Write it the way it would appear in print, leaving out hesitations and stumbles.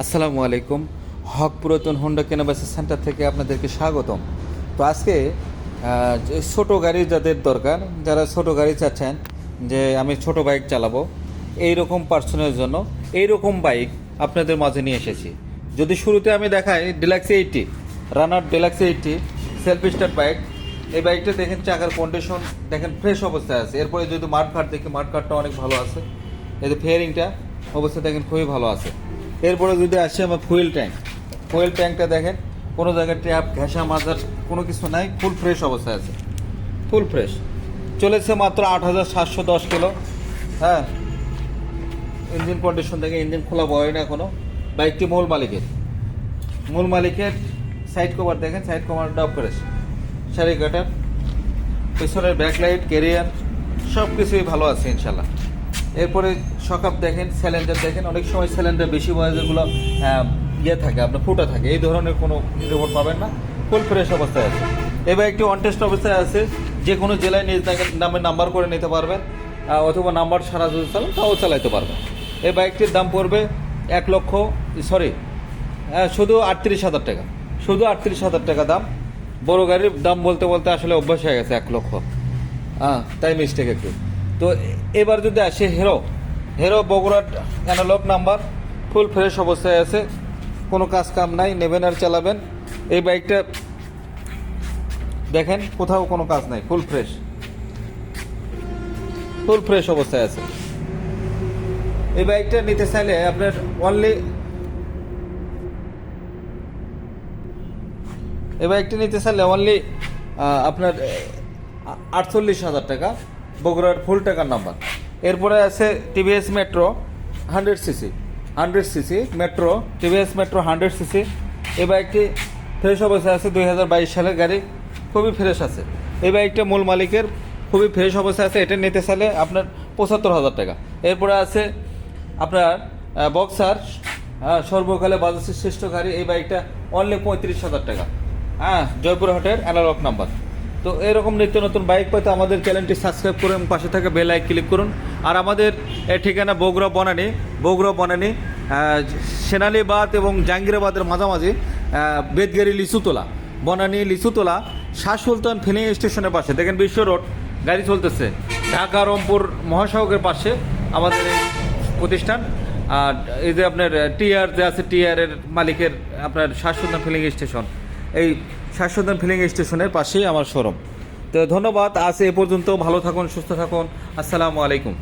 আসসালামু আলাইকুম। হক পুরাতন হোন্ডা কেনাবেচা সেন্টার থেকে আপনাদেরকে স্বাগতম। তো আজকে যে ছোটো গাড়ি যাদের দরকার, যারা ছোটো গাড়ি চাচ্ছেন যে আমি ছোট বাইক চালাবো, এই রকম পার্সনের জন্য এই রকম বাইক আপনাদের মাঝে নিয়ে এসেছি। যদি শুরুতে আমি দেখাই ডিলাক্স 80, রানার ডিলাক্স 80 সেলফ স্টার্ট বাইক। এই বাইকটা দেখেন চাকার কন্ডিশন দেখেন ফ্রেশ অবস্থায় আছে। এরপরে যদি মাঠ কাট দেখি, মাঠ কাটটা অনেক ভালো আছে। এই যে ফেয়ারিংটা অবস্থা দেখেন খুবই ভালো আছে। এরপরে যদি আসে আমার ফুয়েল ট্যাঙ্কটা দেখেন কোনো জায়গায় ট্যাপ ঘেঁষা মাজার কোনো কিছু নাই, ফুল ফ্রেশ অবস্থায় আছে, ফুল ফ্রেশ। চলেছে মাত্র 8710 কিলো। হ্যাঁ, ইঞ্জিন কন্ডিশন দেখে ইঞ্জিন খোলা বয় না এখনো। বাইকটি মূল মালিকের সাইড কভার দেখেন, সাইড কভারটা ফ্রেশ, সারি গাটার, পেছনের ব্যাকলাইট, ক্যারিয়ার সব কিছুই ভালো আছে ইনশাল্লাহ। এরপরে শকআপ দেখেন, সিলিন্ডার দেখেন। অনেক সময় সিলিন্ডার বেশি বয়সেরগুলো থাকে, আপনার ফুটা থাকে, এই ধরনের কোনো রিপোর্ট পাবেন না, ফুল ফ্রেশ অবস্থায় আছে। এই বাইকটি অন টেস্ট অবস্থায় আছে। যে কোনো জেলায় নিজ নামে নাম্বার করে নিতে পারবেন, অথবা নাম্বার ছাড়া যদি চালান তাও চালাইতে পারবেন। এই বাইকটির দাম পড়বে শুধু 38,000 টাকা, শুধু 38,000 টাকা দাম। বড় গাড়ির দাম বলতে বলতে আসলে অভ্যাস হয়ে গেছে 1 লক্ষ, তাই মিস্টেক একটু। তো এবার যদি আসে হিরো বগুড়ার অ্যানালগ নাম্বার, ফুল ফ্রেশ অবস্থায় আছে, কোনো কাজ কাম নাই, নেবেন আর চালাবেন। এই বাইকটা দেখেন কোথাও কোনো কাজ নাই, ফুল ফ্রেশ অবস্থায় আছে। এই বাইকটা নিতে চাইলে আপনার অনলি আপনার 48,000 টাকা, বগুড়ার ফুল টাকার নাম্বার। এরপরে আছে TVS metro 100 CC metro, TVS metro 100 CC. এই বাইকটি ফ্রেশ অবস্থায় আছে, 2022 সালের গাড়ি, খুবই ফ্রেশ আছে। এই বাইকটা মূল মালিকের, খুবই ফ্রেশ অবস্থায় আছে। এটা নিতে চাইলে আপনার 75,000 টাকা। এরপরে আছে আপনার বক্সার, সর্বকালে বাজাজের শ্রেষ্ঠ গাড়ি। এই বাইকটা অনলি 35,000 টাকা, জয়পুরহাটের অ্যানালগ নাম্বার। তো এরকম নিত্য নতুন বাইক পেতে আমাদের চ্যানেলটি সাবস্ক্রাইব করুন, পাশে থাকা বেল আইকন ক্লিক করুন। আর আমাদের ঠিকানা বগুড়া বনানী, সেনালিবাদ এবং জাহাঙ্গীরাবাদের মাঝামাঝি, বেদগাড়ি লিচুতলা, বনানী লিচুতলা, শাহ সুলতান ফিলিং স্টেশনের পাশে দেখেন বিশ্ব রোড গাড়ি চলতেছে, ঢাকা রংপুর মহাসড়কের পাশে আমাদের এই প্রতিষ্ঠান। আর এই যে আপনার টিআর যে আছে, টিআরের মালিকের আপনার শাহ সুলতান ফিলিং স্টেশন, এই শাহ সুলতান ফিলিং স্টেশনের পাশেই আমার শোরুম। তো ধন্যবাদ, আজ এ পর্যন্ত। ভালো থাকুন, সুস্থ থাকুন। আসসালামু আলাইকুম।